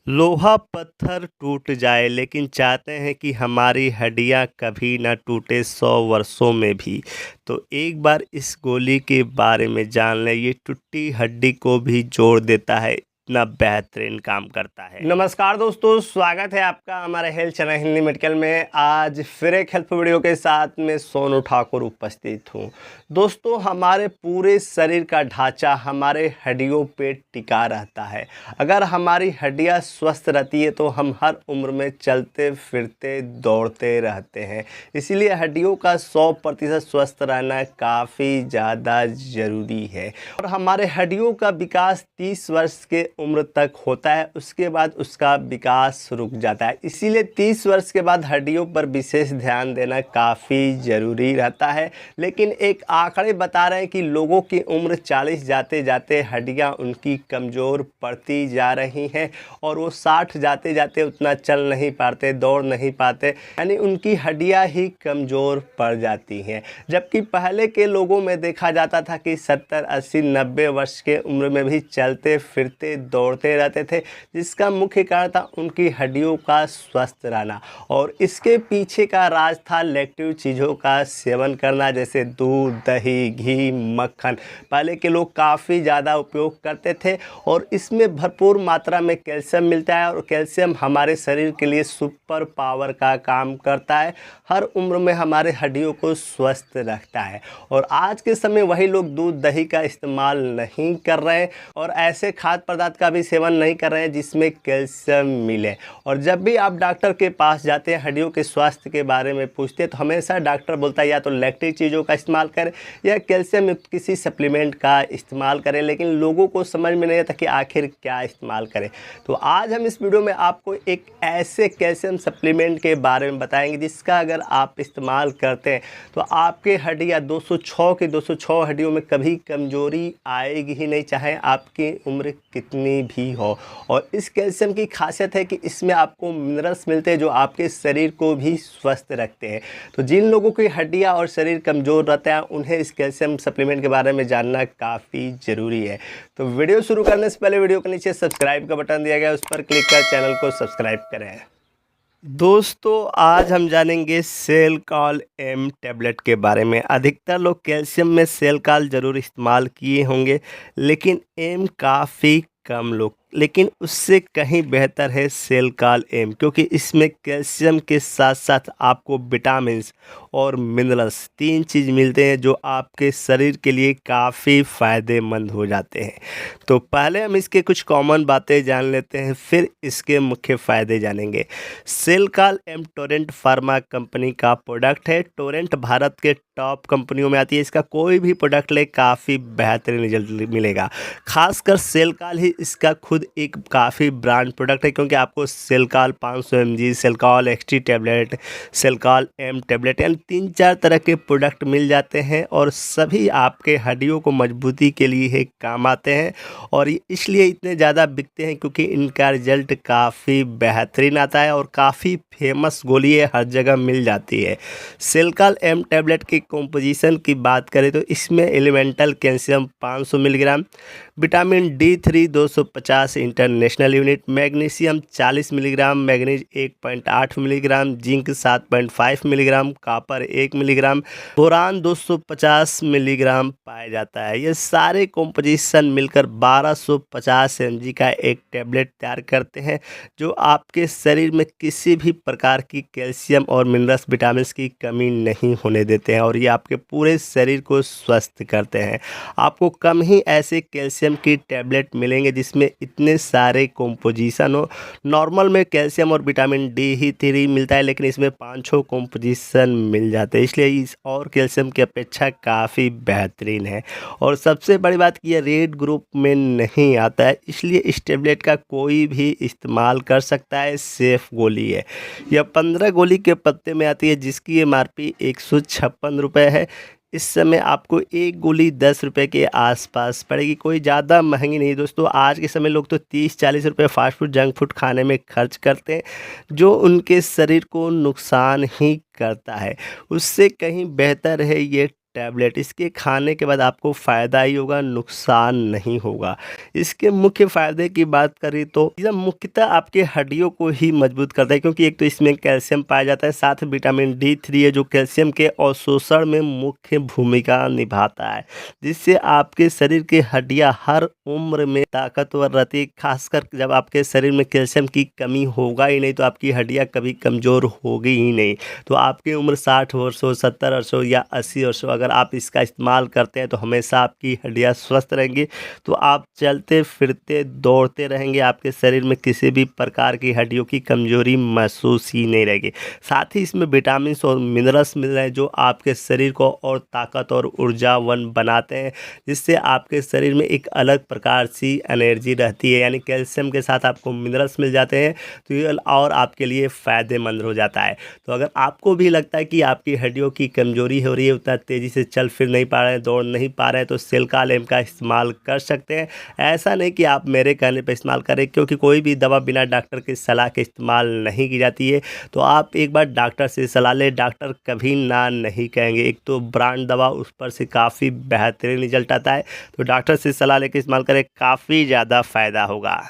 लोहा पत्थर टूट जाए लेकिन चाहते हैं कि हमारी हड्डियां कभी ना टूटे 100 वर्षों में भी। तो एक बार इस गोली के बारे में जान लें, ये टूटी हड्डी को भी जोड़ देता है, इतना बेहतरीन काम करता है। नमस्कार दोस्तों, स्वागत है आपका हमारे हेल्थ चैनल हिंदी मेडिकल में। आज फिर एक हेल्प वीडियो के साथ में सोनू ठाकुर उपस्थित हूँ। दोस्तों, हमारे पूरे शरीर का ढांचा हमारे हड्डियों पे टिका रहता है। अगर हमारी हड्डियां स्वस्थ रहती है तो हम हर उम्र में चलते फिरते दौड़ते रहते हैं। इसीलिए हड्डियों का 100% स्वस्थ रहना काफ़ी ज़्यादा ज़रूरी है। और हमारे हड्डियों का विकास 30 वर्ष के उम्र तक होता है, उसके बाद उसका विकास रुक जाता है। इसीलिए 30 वर्ष के बाद हड्डियों पर विशेष ध्यान देना काफ़ी ज़रूरी रहता है। लेकिन एक आंकड़े बता रहे हैं कि लोगों की उम्र 40 जाते जाते हड्डियां उनकी कमज़ोर पड़ती जा रही हैं और वो 60 जाते जाते उतना चल नहीं पाते, दौड़ नहीं पाते, यानी उनकी हड्डियां ही कमज़ोर पड़ जाती हैं। जबकि पहले के लोगों में देखा जाता था कि 70, 80, 90 वर्ष के उम्र में भी चलते फिरते दौड़ते रहते थे, जिसका मुख्य कारण था उनकी हड्डियों का स्वस्थ रहना। और इसके पीछे का राज था लैक्टिव चीज़ों का सेवन करना, जैसे दूध, दही, घी, मक्खन। पहले के लोग काफ़ी ज़्यादा उपयोग करते थे और इसमें भरपूर मात्रा में कैल्शियम मिलता है और कैल्शियम हमारे शरीर के लिए सुपर पावर का काम करता है। हर उम्र में हमारे हड्डियों को स्वस्थ रखता है। और आज के समय वही लोग दूध, दही का इस्तेमाल नहीं कर रहे हैं और ऐसे खाद्य पदार्थ का भी सेवन नहीं कर रहे हैं जिसमें कैल्शियम मिले। और जब भी आप डॉक्टर के पास जाते हैं, हड्डियों के स्वास्थ्य के बारे में पूछते हैं, तो हमेशा डॉक्टर बोलता है या तो लैक्टिव चीज़ों का इस्तेमाल करें या कैल्शियम युक्त किसी सप्लीमेंट का इस्तेमाल करें। लेकिन लोगों को समझ में नहीं आता कि आखिर क्या इस्तेमाल करें। तो आज हम इस वीडियो में आपको एक ऐसे कैल्शियम सप्लीमेंट के बारे में बताएंगे जिसका अगर आप इस्तेमाल करते हैं तो आपके हड्डियाँ 206 की 206 हड्डियों में कभी कमज़ोरी आएगी ही नहीं, चाहे आपकी उम्र कितनी भी हो। और इस कैल्शियम की खासियत है कि इसमें आपको मिनरल्स मिलते हैं जो आपके शरीर को भी स्वस्थ रखते हैं। तो जिन लोगों की हड्डियाँ और शरीर कमज़ोर रहता है उन्हें इस कैल्शियम सप्लीमेंट के बारे में जानना काफ़ी ज़रूरी है। तो वीडियो शुरू करने से पहले वीडियो के नीचे सब्सक्राइब का बटन दिया गया है, उस पर क्लिक कर चैनल को सब्सक्राइब करें। दोस्तों, आज हम जानेंगे सेलकॉल एम टैबलेट के बारे में। अधिकतर लोग कैल्शियम में सेलकॉल ज़रूर इस्तेमाल किए होंगे, लेकिन एम काफ़ी कम लोग। लेकिन उससे कहीं बेहतर है सेलकॉल एम, क्योंकि इसमें कैल्शियम के साथ साथ आपको विटामिन्स और मिनरल्स 3 चीज़ मिलते हैं जो आपके शरीर के लिए काफ़ी फ़ायदेमंद हो जाते हैं। तो पहले हम इसके कुछ कॉमन बातें जान लेते हैं, फिर इसके मुख्य फ़ायदे जानेंगे। सेलकॉल एम टोरेंट फार्मा कंपनी का प्रोडक्ट है। टोरेंट भारत के टॉप कंपनियों में आती है। इसका कोई भी प्रोडक्ट ले काफ़ी बेहतरीन रिजल्ट मिलेगा। खासकर सेलकॉल ही इसका खुद एक काफ़ी ब्रांड प्रोडक्ट है, क्योंकि आपको Shelcal 500 mg, Shelcal XT tablet, Shelcal M tablet, यानी 3-4 तरह के प्रोडक्ट मिल जाते हैं और सभी आपके हड्डियों को मजबूती के लिए ही काम आते हैं। और इसलिए इतने ज़्यादा बिकते हैं क्योंकि इनका रिजल्ट काफ़ी बेहतरीन आता है और काफ़ी फेमस गोली है, हर जगह मिल जाती है। सेलकॉल एम टैबलेट की कॉम्पोजिशन की बात करें तो इसमें elemental calcium 500 milligram, vitamin D3 250 international unit, magnesium 40 milligram, manganese 1.8 milligram, zinc 7.5 milligram, copper 1 milligram, boron 250 milligram पाया जाता है। ये सारे कॉम्पोजिशन मिलकर 1250 mg का एक टैबलेट तैयार करते हैं, जो आपके शरीर में किसी भी प्रकार की कैल्शियम और मिनरल्स, विटामिन की कमी नहीं होने देते हैं और ये आपके पूरे शरीर को स्वस्थ करते हैं। आपको कम ही ऐसे कैल्शियम की टैबलेट मिलेंगे जिसमें इतने सारे कॉम्पोजिशन हो। नॉर्मल में कैल्शियम और विटामिन D3 मिलता है, लेकिन इसमें 5-6 कॉम्पोजिशन मिल जाते हैं, इसलिए इस और कैल्शियम की अपेक्षा काफ़ी बेहतरीन है। और सबसे बड़ी बात कि यह रेड ग्रुप में नहीं आता है, इसलिए इस टैबलेट का कोई भी इस्तेमाल कर सकता है, सेफ गोली है। यह 15 गोली के पत्ते में आती है, जिसकी MRP 156 रुपये है। इस समय आपको एक गोली 10 रुपये के आसपास पड़ेगी, कोई ज़्यादा महंगी नहीं। दोस्तों, आज के समय लोग तो 30-40 रुपये फास्ट फूड, जंक फूड खाने में खर्च करते हैं, जो उनके शरीर को नुकसान ही करता है। उससे कहीं बेहतर है ये टैबलेट, इसके खाने के बाद आपको फ़ायदा ही होगा, नुकसान नहीं होगा। इसके मुख्य फ़ायदे की बात करें तो यह मुख्यतः आपके हड्डियों को ही मजबूत करता है, क्योंकि एक तो इसमें कैल्शियम पाया जाता है, साथ विटामिन D3 है जो कैल्शियम के अवशोषण में मुख्य भूमिका निभाता है, जिससे आपके शरीर की हड्डियां हर उम्र में ताकतवर रहती है। खासकर जब आपके शरीर में कैल्शियम की कमी होगा ही नहीं तो आपकी हड्डियां कभी कमज़ोर होगी ही नहीं। तो आपकी उम्र 60 वर्ष हो, 70 वर्ष हो या 80 वर्ष हो, अगर आप इसका इस्तेमाल करते हैं तो हमेशा आपकी हड्डियां स्वस्थ रहेंगी। तो आप चलते फिरते दौड़ते रहेंगे, आपके शरीर में किसी भी प्रकार की हड्डियों की कमजोरी महसूस ही नहीं रहेगी। साथ ही इसमें विटामिन और मिनरल्स मिल रहे हैं जो आपके शरीर को और ताकत और ऊर्जावान बनाते हैं, जिससे आपके शरीर में एक अलग प्रकार सी एनर्जी रहती है। यानी कैल्शियम के साथ आपको मिनरल्स मिल जाते हैं तो ये और आपके लिए फ़ायदेमंद हो जाता है। तो अगर आपको भी लगता है कि आपकी हड्डियों की कमजोरी हो रही है, उतना तेज़ी से चल फिर नहीं पा रहे हैं, दौड़ नहीं पा रहे हैं, तो सिल्का लेम का इस्तेमाल कर सकते हैं। ऐसा नहीं कि आप मेरे कहने पर इस्तेमाल करें, क्योंकि कोई भी दवा बिना डॉक्टर की सलाह के इस्तेमाल नहीं की जाती है। तो आप एक बार डॉक्टर से सलाह लें, डॉक्टर कभी ना नहीं कहेंगे। एक तो ब्रांड दवा उस पर से काफ़ी बेहतरीन रिजल्ट आता है, तो डॉक्टर से सलाह लेकर इस्तेमाल करें, काफ़ी ज़्यादा फ़ायदा होगा।